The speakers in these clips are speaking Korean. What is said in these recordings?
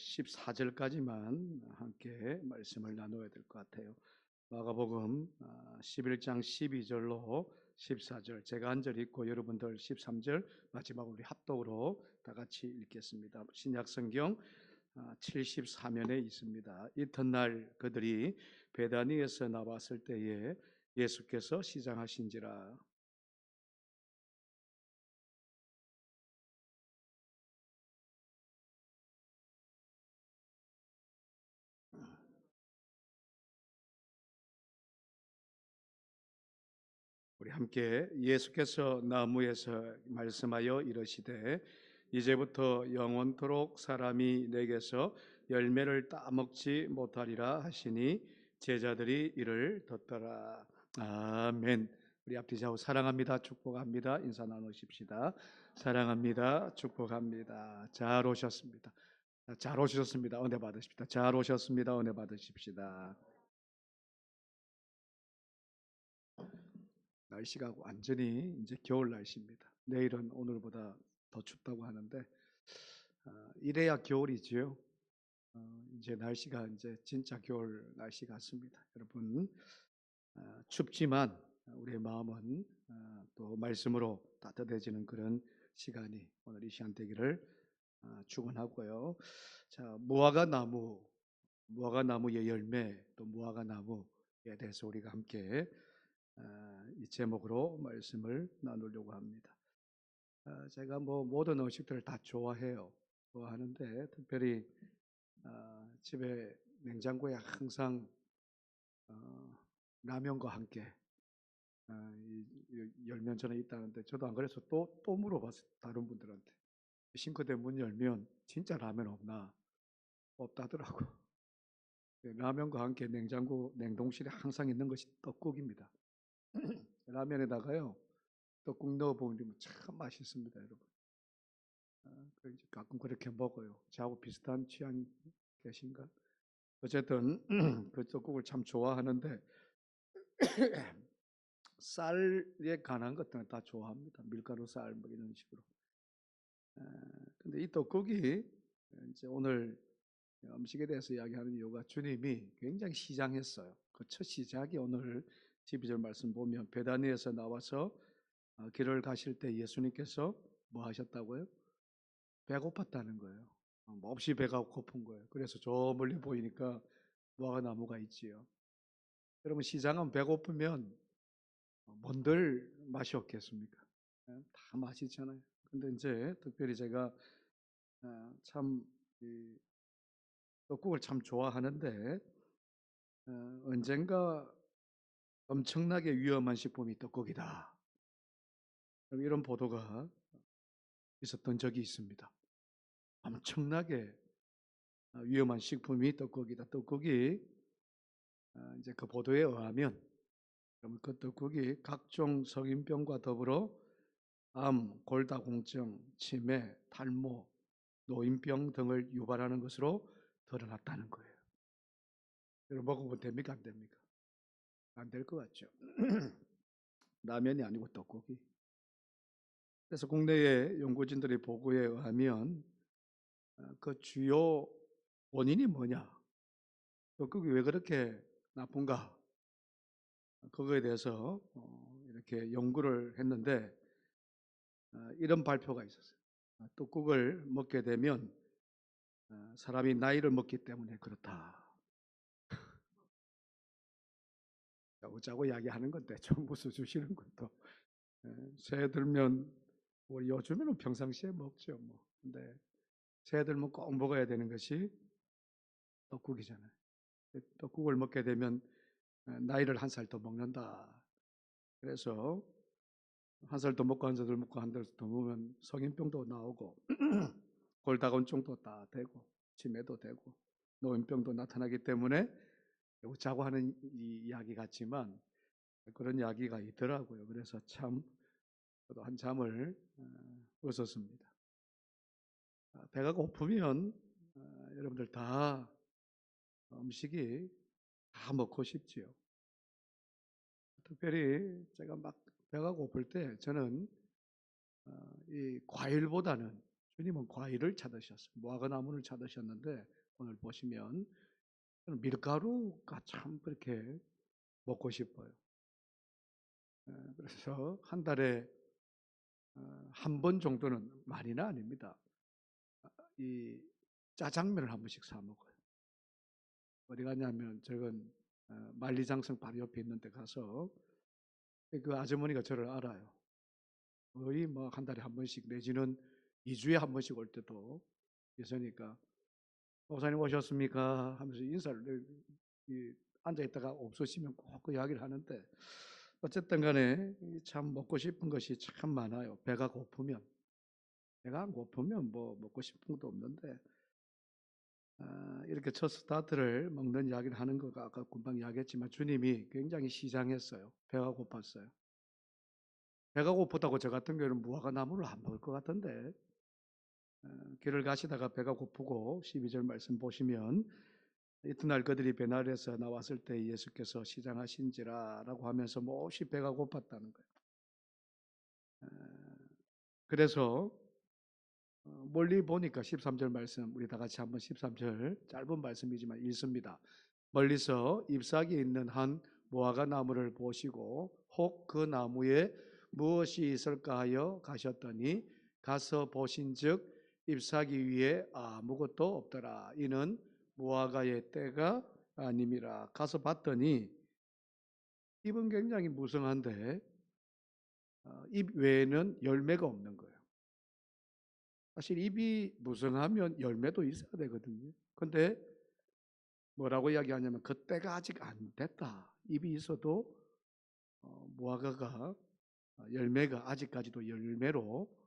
14절까지만 함께 말씀을 나눠야 될 것 같아요. 마가복음 11장 12절로 14절, 제가 한 절 읽고 여러분들 13절 마지막으로 우리 합독으로 다 같이 읽겠습니다. 신약성경 74면에 있습니다. 이튿날 그들이 베다니에서 나왔을 때에 예수께서 시장하신지라. 우리 함께 예수께서 나무에서 말씀하여 이르시되 이제부터 영원토록 사람이 내게서 열매를 따먹지 못하리라 하시니 제자들이 이를 듣더라. 아멘. 우리 앞뒤 좌우 사랑합니다, 축복합니다 인사 나누십시다. 사랑합니다, 축복합니다. 잘 오셨습니다. 잘 오셨습니다. 은혜 받으십시다. 잘 오셨습니다. 은혜 받으십시다. 날씨가 완전히 이제 겨울 날씨입니다. 내일은 오늘보다 더 춥다고 하는데 이래야 겨울이지요. 이제 날씨가 이제 진짜 겨울 날씨 같습니다. 여러분 춥지만 우리의 마음은 또 말씀으로 따뜻해지는 그런 시간이 오늘 이 시간 되기를 축원하고요. 자, 무화과 나무의 열매, 또 무화과 나무에 대해서 우리가 함께 이 제목으로 말씀을 나누려고 합니다. 제가 뭐 모든 음식들을 다 좋아해요. 좋아하는데 특별히 집에 냉장고에 항상 라면과 함께 열면 전에 있다는데 저도 안 그래서 또 물어봤어요. 다른 분들한테. 싱크대 문 열면 진짜 라면 없나? 없다더라고. 라면과 함께 냉동실에 항상 있는 것이 떡국입니다. 라면에다가요 떡국 넣어보면 참 맛있습니다, 여러분. 가끔 그렇게 먹어요. 저하고 비슷한 취향 계신가? 어쨌든 그 떡국을 참 좋아하는데 쌀에 관한 것들은 다 좋아합니다. 밀가루 쌀 뭐 이런 식으로. 근데 이 떡국이 이제 오늘 음식에 대해서 이야기하는 이유가 주님이 굉장히 시장했어요. 그 첫 시작이 오늘 12절 말씀 보면 베다니에서 나와서 길을 가실 때 예수님께서 뭐 하셨다고요? 배고팠다는 거예요. 몹시 배가 고픈 거예요. 그래서 저 멀리 보이니까 무화과 나무가 있지요. 여러분 시장은 배고프면 뭔들 맛이 없겠습니까? 다 맛있잖아요. 근데 이제 특별히 제가 참 떡국을 참 좋아하는데 언젠가 엄청나게 위험한 식품이 떡국이다. 이런 보도가 있었던 적이 있습니다. 엄청나게 위험한 식품이 떡국이다. 떡국이 이제 그 보도에 의하면 그 떡국이 각종 성인병과 더불어 암, 골다공증, 치매, 탈모, 노인병 등을 유발하는 것으로 드러났다는 거예요. 여러분 먹어보면 됩니까? 안 됩니까? 안 될 것 같죠. 라면이 아니고 떡국이. 그래서 국내의 연구진들의 보고에 의하면 그 주요 원인이 뭐냐, 떡국이 왜 그렇게 나쁜가, 그거에 대해서 이렇게 연구를 했는데 이런 발표가 있었어요. 떡국을 먹게 되면 사람이 나이를 먹기 때문에 그렇다. 짜고 이야기하는 건데 좀 웃어주시는 것도. 새해 들면 우리 요즘에는 평상시에 먹죠 뭐. 근데 새해 들면 꼭 먹어야 되는 것이 떡국이잖아요. 떡국을 먹게 되면 나이를 한 살 더 먹는다. 그래서 한 살 더 먹고 한 살 더 먹고 한 살 더 먹으면 성인병도 나오고 골다공증도 다 되고 치매도 되고 노인병도 나타나기 때문에 웃자고 하는 이야기 같지만 그런 이야기가 있더라고요. 그래서 참 저도 한참을 웃었습니다. 배가 고프면 여러분들 다 음식이 다 먹고 싶지요. 특별히 제가 막 배가 고플 때 저는 이 과일보다는 주님은 과일을 찾으셨어요. 무화과 나무를 찾으셨는데 오늘 보시면 저는 밀가루가 참 그렇게 먹고 싶어요. 그래서 한 달에 한 번 정도는, 많이는 아닙니다. 이 짜장면을 한 번씩 사 먹어요. 어디 가냐면 저건 만리장성 바로 옆에 있는 데 가서 그 아주머니가 저를 알아요. 거의 뭐 한 달에 한 번씩 내지는 2주에 한 번씩 올 때도 있으니까 목사님 오셨습니까? 하면서 인사를 앉아 있다가 없으시면 꼭 그 이야기를 하는데 어쨌든 간에 참 먹고 싶은 것이 참 많아요. 배가 고프면. 배가 안 고프면 뭐 먹고 싶은 것도 없는데 이렇게 첫 스타트를 먹는 이야기를 하는 거가 아까 금방 이야기했지만 주님이 굉장히 시장했어요. 배가 고팠어요. 배가 고프다고 저 같은 경우는 무화과 나무를 안 먹을 것 같은데 길을 가시다가 배가 고프고 12절 말씀 보시면 이튿날 그들이 베날에서 나왔을 때 예수께서 시장하신지라라고 하면서 몹시 배가 고팠다는 거예요. 그래서 멀리 보니까 13절 말씀 우리 다 같이 한번 13절 짧은 말씀이지만 읽습니다. 멀리서 잎사귀에 있는 한 무화과 나무를 보시고 혹 그 나무에 무엇이 있을까 하여 가셨더니 가서 보신즉 잎사귀 위에 아무것도 없더라. 이는 무화과의 때가 아님이라. 가서 봤더니 잎은 굉장히 무성한데 잎 외에는 열매가 없는 거예요. 사실 잎이 무성하면 열매도 있어야 되거든요. 근데 뭐라고 이야기하냐면 그 때가 아직 안 됐다. 잎이 있어도 무화과가 열매가 아직까지도 열매로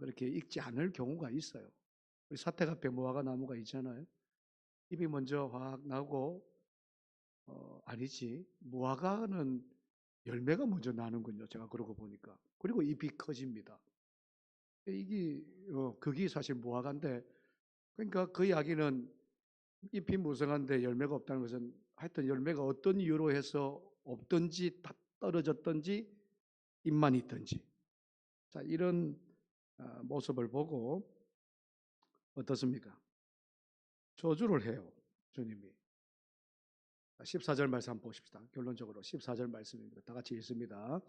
그렇게 익지 않을 경우가 있어요. 우리 사택 앞에 무화과 나무가 있잖아요. 잎이 먼저 확 나고 아니지 무화과는 열매가 먼저 나는군요. 제가 그러고 보니까. 그리고 잎이 커집니다. 이게 그게 사실 무화과인데 그러니까 그 이야기는 잎이 무성한데 열매가 없다는 것은 하여튼 열매가 어떤 이유로 해서 없든지 다 떨어졌든지 잎만 있든지 자 이런 모습을 보고 어떻습니까? 저주를 해요. 주님이. 14절 말씀 한번 보십시다. 결론적으로 14절 말씀입니다. 다 같이 읽습니다.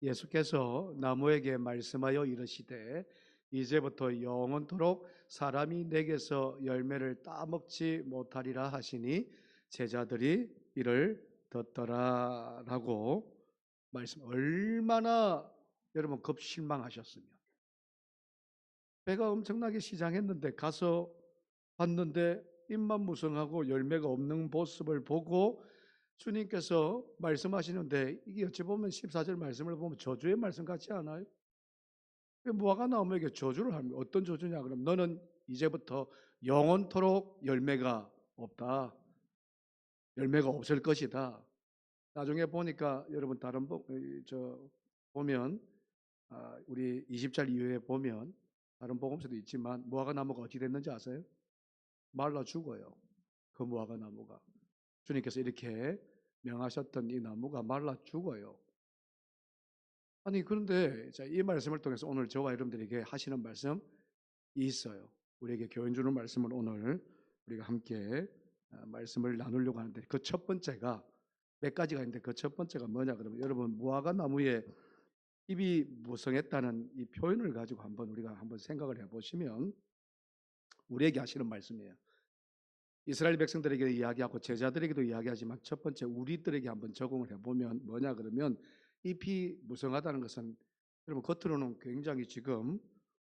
예수께서 나무에게 말씀하여 이르시되 이제부터 영원토록 사람이 내게서 열매를 따먹지 못하리라 하시니 제자들이 이를 듣더라라고 말씀. 얼마나 여러분 급실망하셨으면 배가 엄청나게 시장했는데 가서 봤는데 잎만 무성하고 열매가 없는 모습을 보고 주님께서 말씀하시는데 이게 어찌 보면 14절 말씀을 보면 저주의 말씀 같지 않아요? 무화과 나무에게 저주를 합니다. 어떤 저주냐 그럼 너는 이제부터 영원토록 열매가 없다. 열매가 없을 것이다. 나중에 보니까 여러분 다른 보면 우리 20절 이후에 보면 다른 복음서도 있지만 무화과 나무가 어찌 됐는지 아세요? 말라 죽어요. 그 무화과 나무가 주님께서 이렇게 명하셨던 이 나무가 말라 죽어요. 아니 그런데 이 말씀을 통해서 오늘 저와 여러분들에게 하시는 말씀이 있어요. 우리에게 교훈 주는 말씀을 오늘 우리가 함께 말씀을 나누려고 하는데 그 첫 번째가 몇 가지가 있는데 그 첫 번째가 뭐냐 그러면 여러분 무화과 나무에 잎이 무성했다는 이 표현을 가지고 우리가 한번 생각을 해보시면 우리에게 하시는 말씀이에요. 이스라엘 백성들에게 이야기하고 제자들에게도 이야기하지만 첫 번째 우리들에게 한번 적용을 해보면 뭐냐 그러면 잎이 무성하다는 것은 여러분 겉으로는 굉장히 지금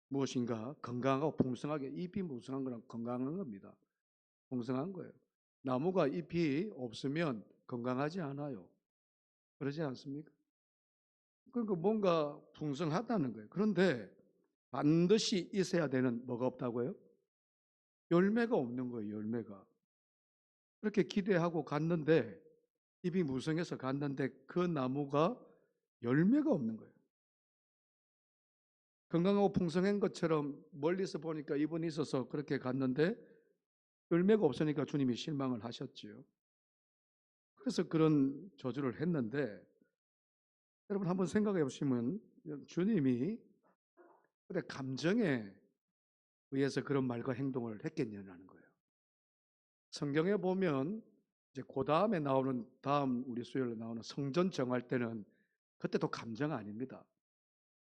무엇인가 건강하고 풍성하게 잎이 무성한 거는 건강한 겁니다. 풍성한 거예요. 나무가 잎이 없으면 건강하지 않아요. 그러지 않습니까? 그러니까 뭔가 풍성하다는 거예요. 그런데 반드시 있어야 되는 뭐가 없다고요? 열매가 없는 거예요. 열매가. 그렇게 기대하고 갔는데 잎이 무성해서 갔는데 그 나무가 열매가 없는 거예요. 건강하고 풍성한 것처럼 멀리서 보니까 잎은 있어서 그렇게 갔는데 열매가 없으니까 주님이 실망을 하셨지요. 그래서 그런 저주를 했는데 여러분 한번 생각해 보시면 주님이 감정에 의해서 그런 말과 행동을 했겠냐는 거예요. 성경에 보면 이제 그 다음에 나오는 다음 우리 수요일에 나오는 성전 정할 때는 그때도 감정 아닙니다.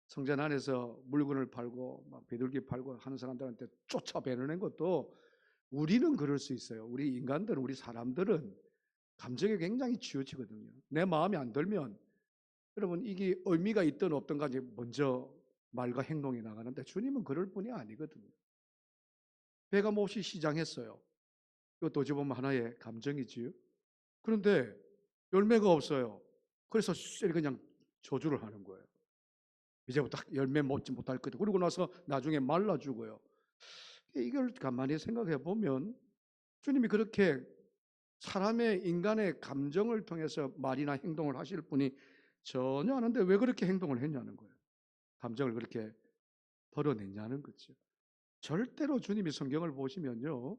성전 안에서 물건을 팔고 막 비둘기 팔고 하는 사람들한테 쫓아내는 것도 우리는 그럴 수 있어요. 우리 인간들은 우리 사람들은 감정에 굉장히 치우치거든요. 내 마음에 안 들면 여러분 이게 의미가 있든 없든 간에 먼저 말과 행동이 나가는데 주님은 그럴 분이 아니거든요. 배가 몹시 시장했어요. 이것도 어찌 보면 하나의 감정이지요. 그런데 열매가 없어요. 그래서 그냥 저주를 하는 거예요. 이제부터 열매 먹지 못할 거다. 그러고 나서 나중에 말라 죽어요. 이걸 가만히 생각해 보면 주님이 그렇게 사람의 인간의 감정을 통해서 말이나 행동을 하실 분이 전혀 아는데 왜 그렇게 행동을 했냐는 거예요. 감정을 그렇게 드러냈냐는 거죠. 절대로 주님이 성경을 보시면요,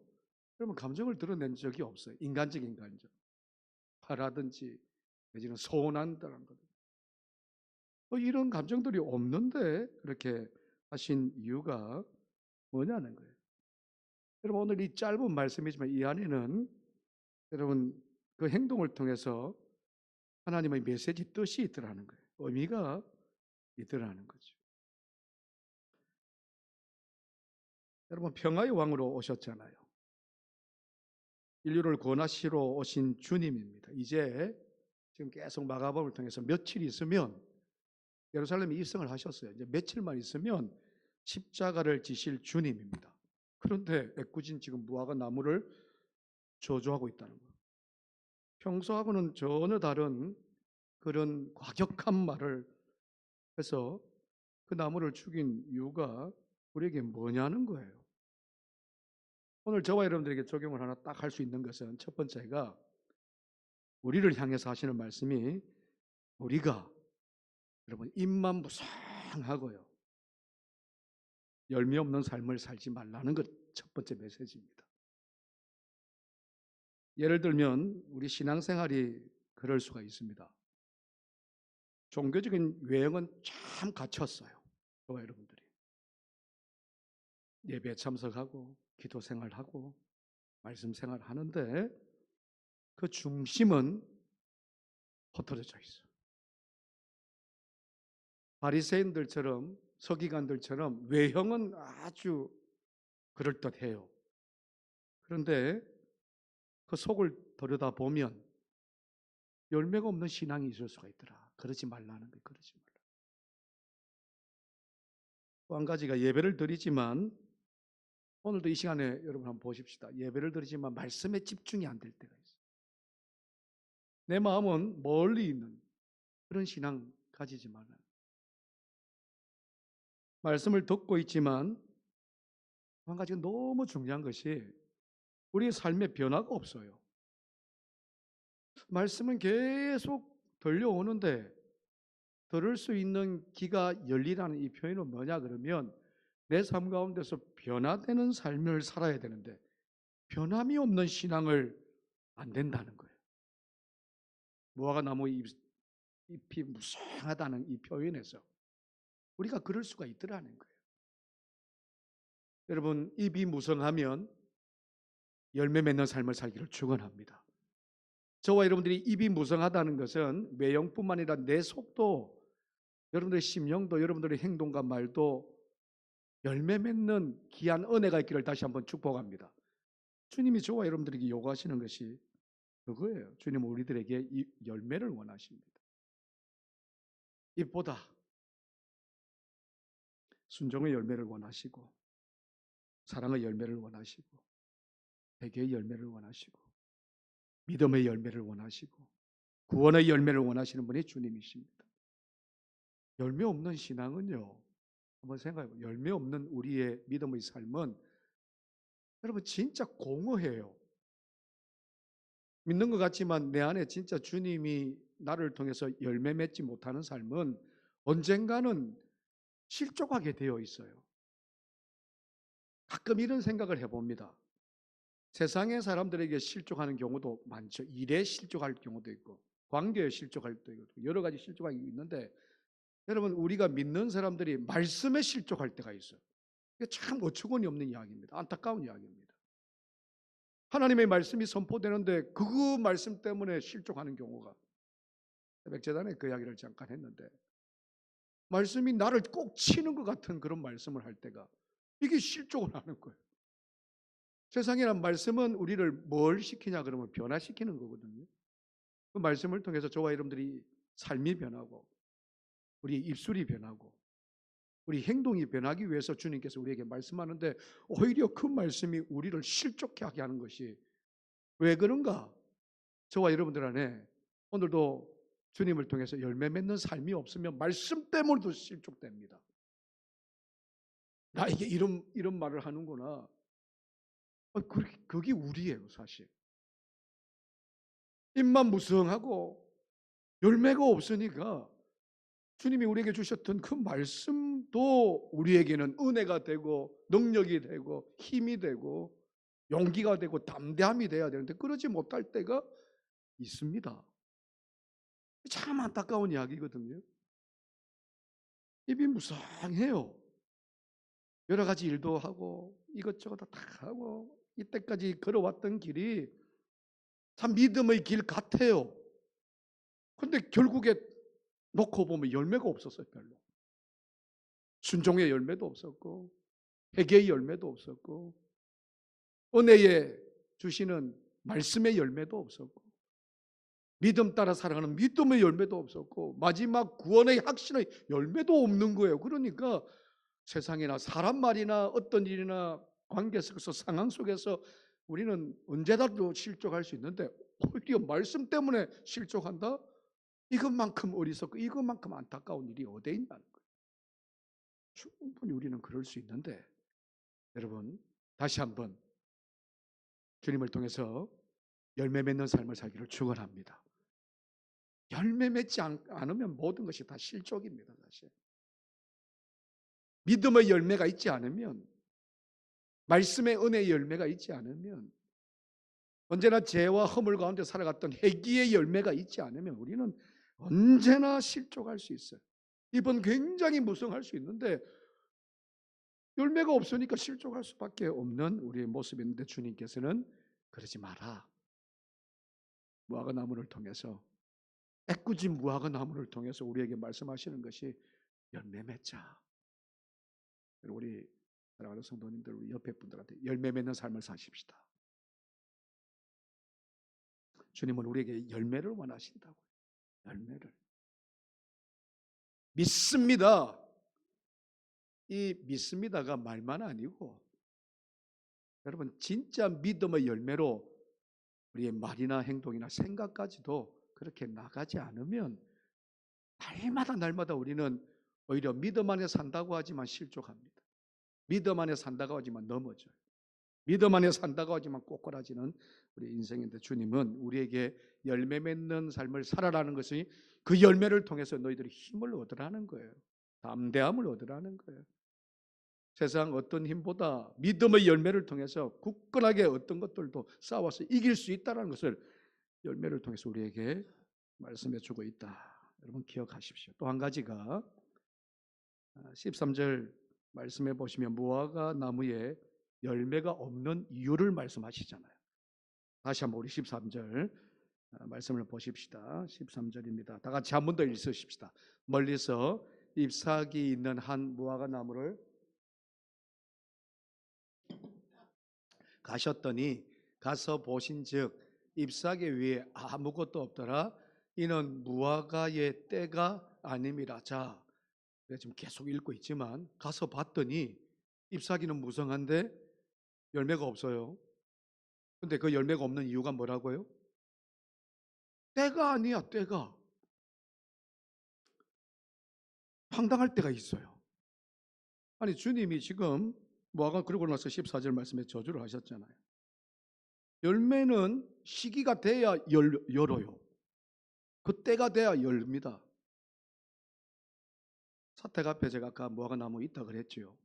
여러분 감정을 드러낸 적이 없어요. 인간적인 감정, 화라든지 내지는 서운한다는 것, 이런 감정들이 없는데 그렇게 하신 이유가 뭐냐는 거예요. 여러분 오늘 이 짧은 말씀이지만 이 안에는 여러분 그 행동을 통해서 하나님의 메시지 뜻이 있더라는 거예요. 의미가 있더라는 거죠. 여러분 평화의 왕으로 오셨잖아요. 인류를 구원하시러 오신 주님입니다. 이제 지금 계속 마가복음을 통해서 며칠 있으면 예루살렘에 입성을 하셨어요. 이제 며칠만 있으면 십자가를 지실 주님입니다. 그런데 애꿎은 지금 무화과 나무를 저주하고 있다는 거예요. 평소하고는 전혀 다른 그런 과격한 말을 해서 그 나무를 죽인 이유가 우리에게 뭐냐는 거예요. 오늘 저와 여러분들에게 적용을 하나 딱 할 수 있는 것은 첫 번째가 우리를 향해서 하시는 말씀이 우리가 여러분 입만 무성하고요 열매 없는 삶을 살지 말라는 것 첫 번째 메시지입니다. 예를 들면 우리 신앙생활이 그럴 수가 있습니다. 종교적인 외형은 참 갖췄어요. 저와 여러분들이 예배 참석하고 기도 생활하고 말씀 생활하는데 그 중심은 흩어져 있어요. 바리새인들처럼 서기관들처럼 외형은 아주 그럴듯해요. 그런데 그 속을 들여다보면 열매가 없는 신앙이 있을 수가 있더라. 그러지 말라는 거예요. 그러지 말라. 또 한 가지가 예배를 드리지만 오늘도 이 시간에 여러분 한번 보십시다. 예배를 드리지만 말씀에 집중이 안 될 때가 있어요. 내 마음은 멀리 있는 그런 신앙 가지지 말아요. 말씀을 듣고 있지만 한 가지가 너무 중요한 것이 우리의 삶의 변화가 없어요. 말씀은 계속 들려오는데 들을 수 있는 귀가 열리라는 이 표현은 뭐냐 그러면 내 삶 가운데서 변화되는 삶을 살아야 되는데 변함이 없는 신앙을 안 된다는 거예요. 무화과 나무 잎이 무성하다는 이 표현에서 우리가 그럴 수가 있더라는 거예요. 여러분 잎이 무성하면 열매 맺는 삶을 살기를 축원합니다. 저와 여러분들이 입이 무성하다는 것은 외형뿐만 아니라 내 속도, 여러분들의 심령도, 여러분들의 행동과 말도 열매 맺는 귀한 은혜가 있기를 다시 한번 축복합니다. 주님이 저와 여러분들에게 요구하시는 것이 그거예요. 주님은 우리들에게 이 열매를 원하십니다. 잎보다 순종의 열매를 원하시고 사랑의 열매를 원하시고 회개의 열매를 원하시고 믿음의 열매를 원하시고 구원의 열매를 원하시는 분이 주님이십니다. 열매 없는 신앙은요, 한번 생각해보세요. 열매 없는 우리의 믿음의 삶은 여러분 진짜 공허해요. 믿는 것 같지만 내 안에 진짜 주님이 나를 통해서 열매 맺지 못하는 삶은 언젠가는 실족하게 되어 있어요. 가끔 이런 생각을 해봅니다. 세상의 사람들에게 실족하는 경우도 많죠. 일에 실족할 경우도 있고 관계에 실족할 때도 있고 여러 가지 실족하기 있는데 여러분 우리가 믿는 사람들이 말씀에 실족할 때가 있어요. 이게 참 어처구니 없는 이야기입니다. 안타까운 이야기입니다. 하나님의 말씀이 선포되는데 그 말씀 때문에 실족하는 경우가, 새벽재단에 그 이야기를 잠깐 했는데, 말씀이 나를 꼭 치는 것 같은 그런 말씀을 할 때가 이게 실족을 하는 거예요. 세상이란 말씀은 우리를 뭘 시키냐 그러면 변화시키는 거거든요. 그 말씀을 통해서 저와 여러분들이 삶이 변하고 우리 입술이 변하고 우리 행동이 변하기 위해서 주님께서 우리에게 말씀하는데, 오히려 그 말씀이 우리를 실족해 하게 하는 것이 왜 그런가? 저와 여러분들 안에 오늘도 주님을 통해서 열매 맺는 삶이 없으면 말씀 때문에도 실족됩니다. 나에게 이런 말을 하는구나. 그게 우리예요, 사실. 입만 무성하고 열매가 없으니까 주님이 우리에게 주셨던 그 말씀도 우리에게는 은혜가 되고 능력이 되고 힘이 되고 용기가 되고 담대함이 돼야 되는데 그러지 못할 때가 있습니다. 참 안타까운 이야기거든요. 입이 무성해요. 여러 가지 일도 하고 이것저것 다 하고 이때까지 걸어왔던 길이 참 믿음의 길 같아요. 근데 결국에 놓고 보면 열매가 없었어요. 별로. 순종의 열매도 없었고 회개의 열매도 없었고 은혜에 주시는 말씀의 열매도 없었고 믿음 따라 살아가는 믿음의 열매도 없었고 마지막 구원의 확신의 열매도 없는 거예요. 그러니까 세상이나 사람 말이나 어떤 일이나 관계 속에서 상황 속에서 우리는 언제라도 실족할 수 있는데 오히려 말씀 때문에 실족한다? 이것만큼 어리석고 이것만큼 안타까운 일이 어디에 있냐는 거예요. 충분히 우리는 그럴 수 있는데 여러분 다시 한번 주님을 통해서 열매 맺는 삶을 살기를 축원합니다. 열매 맺지 않으면 모든 것이 다 실족입니다. 사실 믿음의 열매가 있지 않으면 말씀의 은혜의 열매가 있지 않으면 언제나 죄와 허물 가운데 살아갔던 회개의 열매가 있지 않으면 우리는 언제나 실족할 수 있어요. 입은 굉장히 무성할 수 있는데 열매가 없으니까 실족할 수밖에 없는 우리의 모습이 있는데 주님께서는 그러지 마라. 무화과 나무를 통해서 애꿎은 무화과 나무를 통해서 우리에게 말씀하시는 것이 열매 맺자. 우리 사랑하는 성도님들, 우리 옆에 분들한테 열매 맺는 삶을 사십시다. 주님은 우리에게 열매를 원하신다고요. 열매를. 믿습니다. 이 믿습니다가 말만 아니고 여러분 진짜 믿음의 열매로 우리의 말이나 행동이나 생각까지도 그렇게 나가지 않으면 날마다 우리는 오히려 믿음 안에 산다고 하지만 실족합니다. 믿음 안에 산다고 하지만 넘어져요. 믿음 안에 산다고 하지만 꼬꾸라지는 우리 인생인데 주님은 우리에게 열매 맺는 삶을 살아라는 것이 그 열매를 통해서 너희들이 힘을 얻으라는 거예요. 담대함을 얻으라는 거예요. 세상 어떤 힘보다 믿음의 열매를 통해서 굳건하게 어떤 것들도 싸워서 이길 수 있다는 것을 열매를 통해서 우리에게 말씀해 주고 있다. 여러분 기억하십시오. 또 한 가지가 13절 말씀해 보시면 무화과 나무에 열매가 없는 이유를 말씀하시잖아요. 다시 한번 우리 13절 말씀을 보십시다. 13절입니다. 다 같이 한 번 더 읽으십시다. 멀리서 잎사귀 있는 한 무화과 나무를 가셨더니 가서 보신즉 잎사귀 위에 아무것도 없더라. 이는 무화과의 때가 아님이라. 자, 내가 지금 계속 읽고 있지만 가서 봤더니 잎사귀는 무성한데 열매가 없어요. 근데 그 열매가 없는 이유가 뭐라고요? 때가 아니야, 때가. 황당할 때가 있어요. 아니 주님이 지금 무화과 그러고 나서 14절 말씀에 저주를 하셨잖아요. 열매는 시기가 돼야 열어요. 그 때가 돼야 열립니다. 사택 앞에 제가 아까 무화과 나무 있다 그랬죠.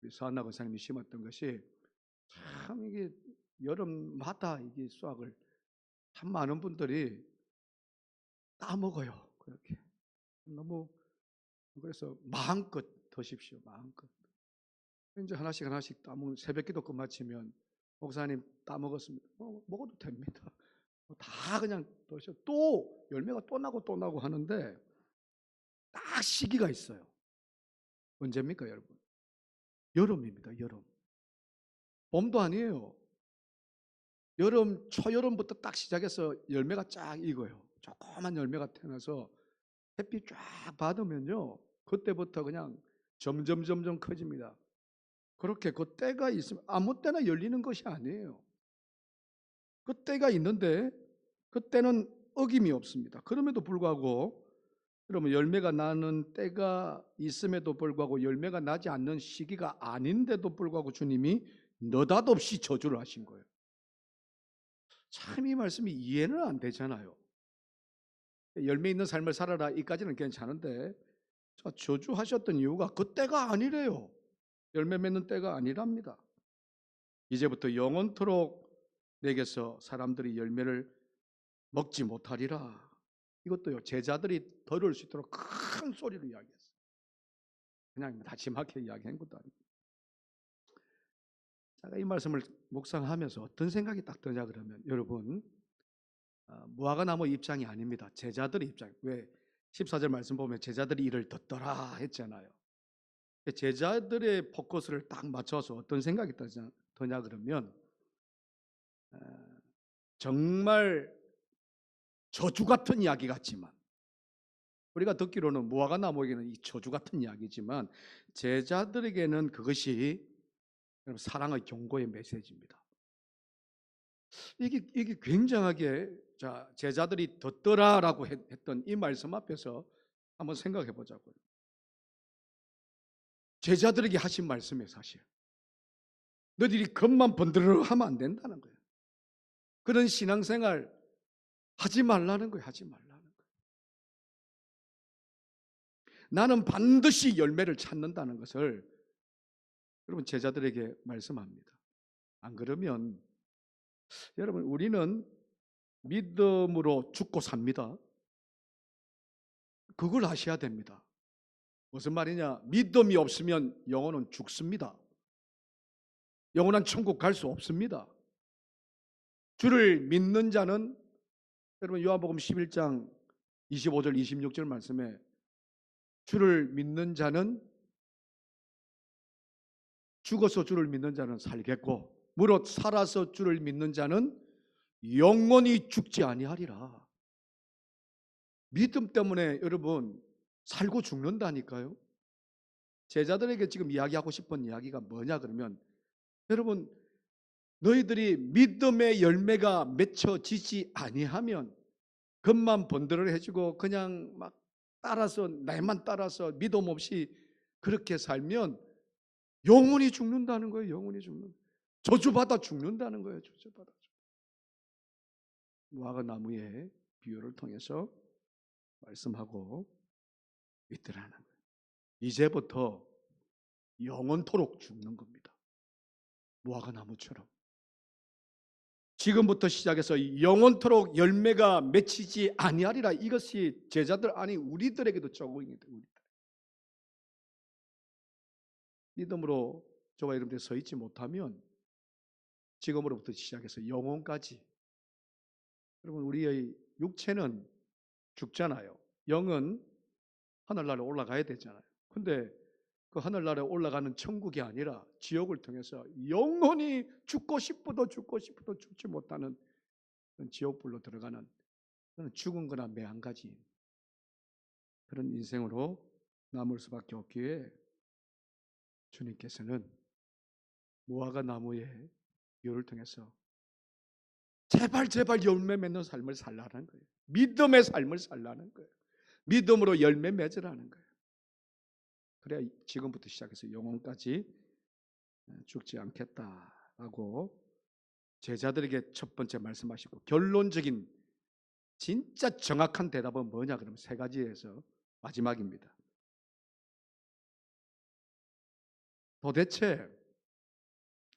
우리 서한나 권사님이 심었던 것이 참 이게 여름마다 이게 수확을 참 많은 분들이 따먹어요. 그렇게 너무 그래서 마음껏 드십시오. 마음껏. 이제 하나씩 하나씩 따먹는, 새벽기도 끝마치면 목사님 따먹었습니다. 먹어도 됩니다. 다 그냥 드셔. 또 열매가 또 나고 또 나고 하는데 딱 시기가 있어요. 언제입니까, 여러분? 여름입니다. 여름. 봄도 아니에요. 여름, 초여름부터 딱 시작해서 열매가 쫙 익어요. 조그만 열매가 태어나서 햇빛 쫙 받으면요, 그때부터 그냥 점점 커집니다. 그렇게 그 때가 있으면 아무 때나 열리는 것이 아니에요. 그 때가 있는데 그때는 어김이 없습니다. 그럼에도 불구하고, 그러면 열매가 나는 때가 있음에도 불구하고 열매가 나지 않는 시기가 아닌데도 불구하고 주님이 느닷없이 저주를 하신 거예요. 참 이 말씀이 이해는 안 되잖아요. 열매 있는 삶을 살아라 이까지는 괜찮은데, 저주하셨던 이유가 그 때가 아니래요. 열매 맺는 때가 아니랍니다. 이제부터 영원토록 내게서 사람들이 열매를 먹지 못하리라. 이것도요, 제자들이 들을 수 있도록 큰 소리로 이야기했어요. 그냥 나지막하게 이야기한 것도 아니고. 제가 이 말씀을 묵상하면서 어떤 생각이 딱 드냐 그러면, 여러분, 무화과나무 입장이 아닙니다. 제자들의 입장. 왜 14절 말씀 보면 제자들이 이를 듣더라 했잖아요. 제자들의 포커스를 딱 맞춰서 어떤 생각이 드냐 그러면, 정말 저주 같은 이야기 같지만, 우리가 듣기로는 무화과나무에게는 이 저주 같은 이야기지만 제자들에게는 그것이 사랑의 경고의 메시지입니다. 이게 굉장하게, 자, 제자들이 듣더라라고 했던 이 말씀 앞에서 한번 생각해 보자고요. 제자들에게 하신 말씀이에요, 사실. 너희들이 겉만 번들어 하면 안 된다는 거예요. 그런 신앙생활 하지 말라는 거예요. 하지 말라는 거예요. 나는 반드시 열매를 찾는다는 것을 여러분 제자들에게 말씀합니다. 안 그러면 여러분, 우리는 믿음으로 죽고 삽니다. 그걸 아셔야 됩니다. 무슨 말이냐? 믿음이 없으면 영혼은 죽습니다. 영원한 천국 갈 수 없습니다. 주를 믿는 자는, 여러분 요한복음 11장 25절 26절 말씀에 주를 믿는 자는, 죽어서 주를 믿는 자는 살겠고 무릇 살아서 주를 믿는 자는 영원히 죽지 아니하리라. 믿음 때문에 여러분 살고 죽는다니까요. 제자들에게 지금 이야기하고 싶은 이야기가 뭐냐 그러면, 여러분, 너희들이 믿음의 열매가 맺혀지지 아니하면, 겉만 번들을 해주고 그냥 막 따라서, 나만 따라서 믿음 없이 그렇게 살면 영원히 죽는다는 거예요. 영원히 죽는, 저주받아 죽는다는 거예요. 저주받아. 무화과 나무의 비유를 통해서 말씀하고 있더라는 거예요. 이제부터 영원토록 죽는 겁니다. 무화과 나무처럼. 지금부터 시작해서 영원토록 열매가 맺히지 아니하리라. 이것이 제자들, 아니 우리들에게도 적용이 돼요. 믿음으로 저와 여러분들이 서 있지 못하면 지금으로부터 시작해서 영원까지, 여러분 우리의 육체는 죽잖아요. 영은 하늘나라에 올라가야 되잖아요. 근데 그 하늘나라에 올라가는 천국이 아니라 지옥을 통해서 영원히 죽고 싶어도 죽지 못하는 지옥불로 들어가는, 죽은 거나 매한가지 그런 인생으로 남을 수밖에 없기에 주님께서는 무화과 나무의 비유를 통해서 제발 열매 맺는 삶을 살라는 거예요. 믿음의 삶을 살라는 거예요. 믿음으로 열매 맺으라는 거예요. 그래야 지금부터 시작해서 영원까지 죽지 않겠다라고 제자들에게 첫 번째 말씀하시고, 결론적인 진짜 정확한 대답은 뭐냐 그러면 세 가지에서 마지막입니다. 도대체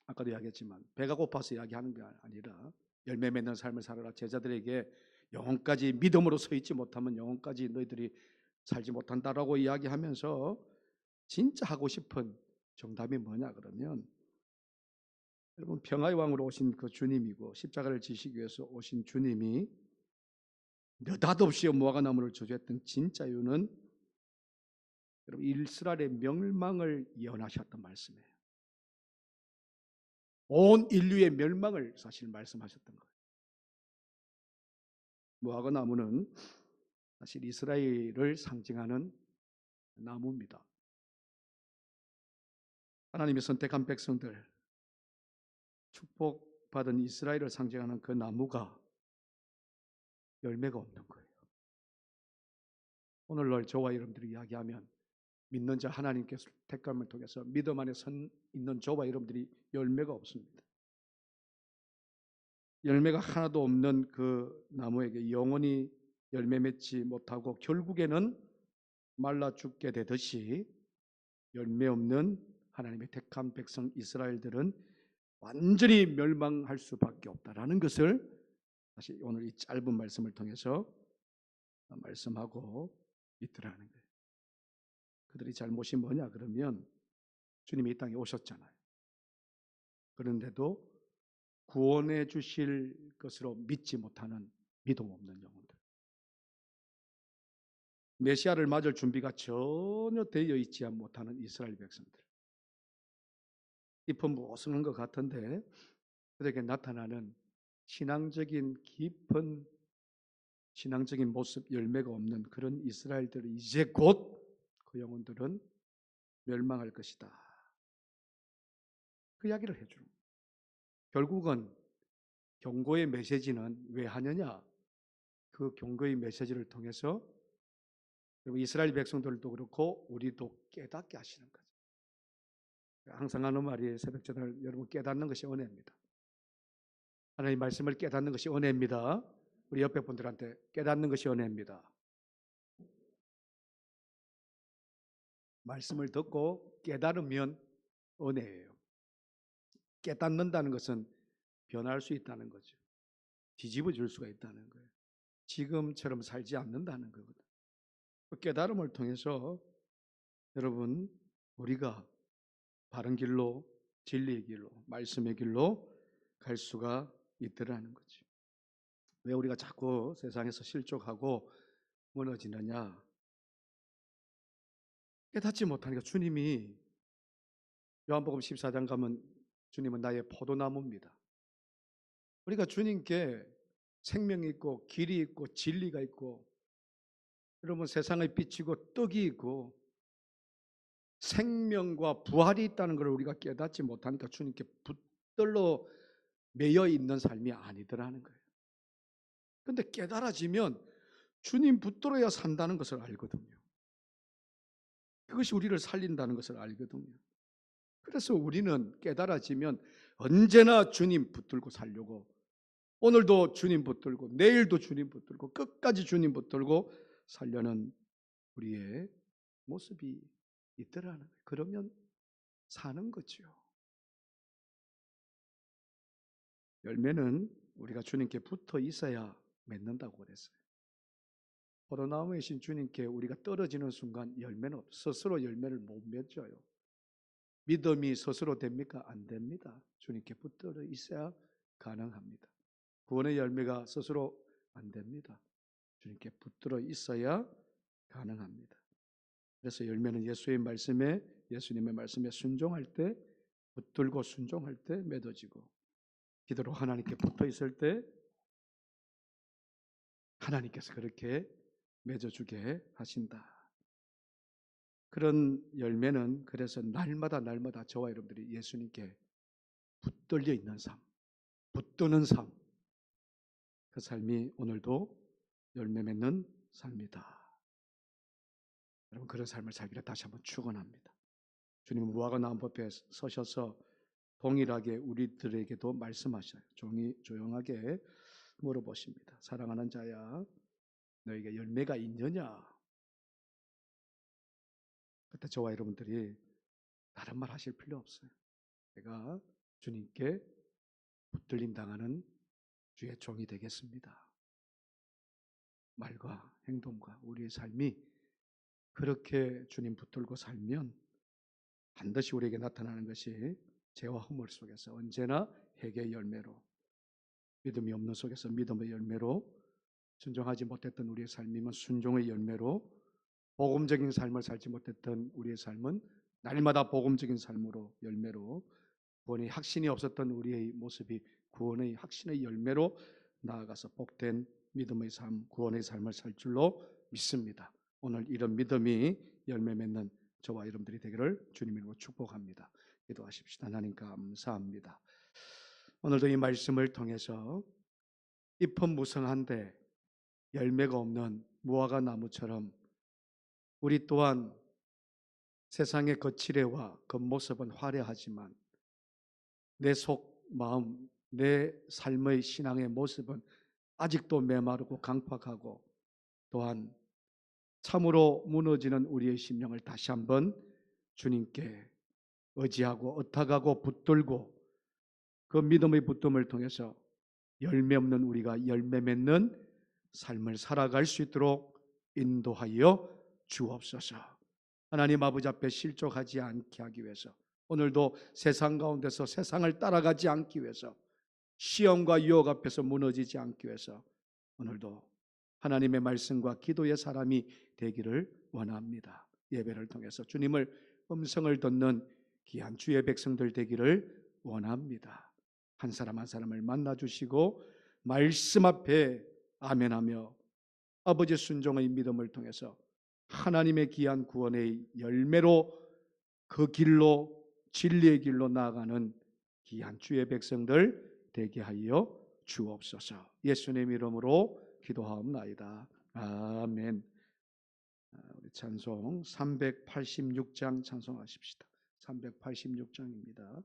아까도 이야기했지만 배가 고파서 이야기하는 게 아니라 열매 맺는 삶을 살아라. 제자들에게 영혼까지 믿음으로 서 있지 못하면 영혼까지 너희들이 살지 못한다라고 이야기하면서 진짜 하고 싶은 정답이 뭐냐 그러면 여러분 평화의 왕으로 오신 그 주님이고 십자가를 지시기 위해서 오신 주님이 느닷없이 무화과 나무를 저주했던 진짜 이유는 여러분 이스라엘의 멸망을 예언하셨던 말씀이에요. 온 인류의 멸망을 사실 말씀하셨던 거예요. 무화과 나무는 사실 이스라엘을 상징하는 나무입니다. 하나님이 선택한 백성들, 축복받은 이스라엘을 상징하는 그 나무가 열매가 없는 거예요. 오늘날 저와 여러분들이 이야기하면 믿는 자 하나님께서 택감을 통해서 믿음 안에 선 있는 저와 여러분들이 열매가 없습니다. 열매가 하나도 없는 그 나무에게 영원히 열매 맺지 못하고 결국에는 말라 죽게 되듯이 열매 없는 하나님의 택한 백성 이스라엘들은 완전히 멸망할 수밖에 없다라는 것을 다시 오늘 이 짧은 말씀을 통해서 말씀하고 있더라는 거예요. 그들이 잘못이 뭐냐 그러면 주님이 이 땅에 오셨잖아요. 그런데도 구원해 주실 것으로 믿지 못하는 믿음 없는 영혼들, 메시아를 맞을 준비가 전혀 되어 있지 못하는 이스라엘 백성들, 잎은 무성한 것 같은데 그들에게 나타나는 신앙적인 깊은 신앙적인 모습 열매가 없는 그런 이스라엘들이 이제 곧 그 영혼들은 멸망할 것이다. 그 이야기를 해주는 거예요. 결국은 경고의 메시지는 왜 하느냐? 그 경고의 메시지를 통해서 이스라엘 백성들도 그렇고 우리도 깨닫게 하시는 거죠. 항상 하는 말이 새벽전을 여러분 깨닫는 것이 은혜입니다. 하나님 말씀을 깨닫는 것이 은혜입니다. 우리 옆에 분들한테 깨닫는 것이 은혜입니다. 말씀을 듣고 깨달으면 은혜예요. 깨닫는다는 것은 변할 수 있다는 거죠. 뒤집어 줄 수가 있다는 거예요. 지금처럼 살지 않는다는 거거든요. 그 깨달음을 통해서 여러분 우리가 바른 길로 진리의 길로 말씀의 길로 갈 수가 있더라는 거죠. 왜 우리가 자꾸 세상에서 실족하고 무너지느냐? 깨닫지 못하니까. 주님이 요한복음 14장 가면 주님은 나의 포도나무입니다. 우리가 주님께 생명이 있고 길이 있고 진리가 있고 여러분 세상의 빛이고 떡이 있고 생명과 부활이 있다는 것을 우리가 깨닫지 못하니까 주님께 붙들러 매여 있는 삶이 아니더라는 거예요. 그런데 깨달아지면 주님 붙들어야 산다는 것을 알거든요. 그것이 우리를 살린다는 것을 알거든요. 그래서 우리는 깨달아지면 언제나 주님 붙들고 살려고, 오늘도 주님 붙들고 내일도 주님 붙들고 끝까지 주님 붙들고 살려는 우리의 모습이 있더라는 거예요. 그러면 사는 거죠. 열매는 우리가 주님께 붙어 있어야 맺는다고 그랬어요. 포도나무에 신 주님께 우리가 떨어지는 순간 열매는 스스로 열매를 못 맺어요. 믿음이 스스로 됩니까? 안 됩니다. 주님께 붙들어 있어야 가능합니다. 구원의 열매가 스스로 안 됩니다. 주님께 붙들어 있어야 가능합니다. 그래서 열매는 예수님의 말씀에 순종할 때, 붙들고 순종할 때 맺어지고, 기도로 하나님께 붙어 있을 때 하나님께서 그렇게 맺어주게 하신다. 그런 열매는 그래서 날마다 저와 여러분들이 예수님께 붙들려 있는 삶, 붙드는 삶, 그 삶이 오늘도 열매 맺는 삶이다. 여러분 그런 삶을 살기를 다시 한번 축원합니다. 주님은 무화과 나무 앞에 서셔서 동일하게 우리들에게도 말씀하셔요. 조용하게 물어보십니다. 사랑하는 자야, 너에게 열매가 있느냐? 그때 저와 여러분들이 다른 말 하실 필요 없어요. 내가 주님께 붙들림 당하는 주의 종이 되겠습니다. 말과 행동과 우리의 삶이 그렇게 주님 붙들고 살면 반드시 우리에게 나타나는 것이 죄와 허물 속에서 언제나 회개의 열매로, 믿음이 없는 속에서 믿음의 열매로, 순종하지 못했던 우리의 삶이면 순종의 열매로, 복음적인 삶을 살지 못했던 우리의 삶은 날마다 복음적인 삶으로 열매로, 구원의 확신이 없었던 우리의 모습이 구원의 확신의 열매로 나아가서 복된 믿음의 삶, 구원의 삶을 살 줄로 믿습니다. 오늘 이런 믿음이 열매 맺는 저와 여러분들이 되기를 주님 이름으로 축복합니다. 기도하십시다. 하나님 감사합니다. 오늘도 이 말씀을 통해서 잎은 무성한데 열매가 없는 무화과 나무처럼 우리 또한 세상의 거칠애와 겉모습은 화려하지만 내 속 마음, 내 삶의 신앙의 모습은 아직도 메마르고 강팍하고, 또한 참으로 무너지는 우리의 심령을 다시 한번 주님께 의지하고 의탁하고 붙들고 그 믿음의 붙듦을 통해서 열매 없는 우리가 열매 맺는 삶을 살아갈 수 있도록 인도하여 주옵소서. 하나님 아버지 앞에 실족하지 않게 하기 위해서, 오늘도 세상 가운데서 세상을 따라가지 않기 위해서, 시험과 유혹 앞에서 무너지지 않기 위해서 오늘도 하나님의 말씀과 기도의 사람이 되기를 원합니다. 예배를 통해서 주님을 음성을 듣는 귀한 주의 백성들 되기를 원합니다. 한 사람 한 사람을 만나주시고 말씀 앞에 아멘하며 아버지 순종의 믿음을 통해서 하나님의 귀한 구원의 열매로 그 길로, 진리의 길로 나아가는 귀한 주의 백성들 되게 하여 주옵소서. 예수님 이름으로 기도하옵나이다. 아멘. 우리 찬송 386장 찬송하십시다. 386장입니다.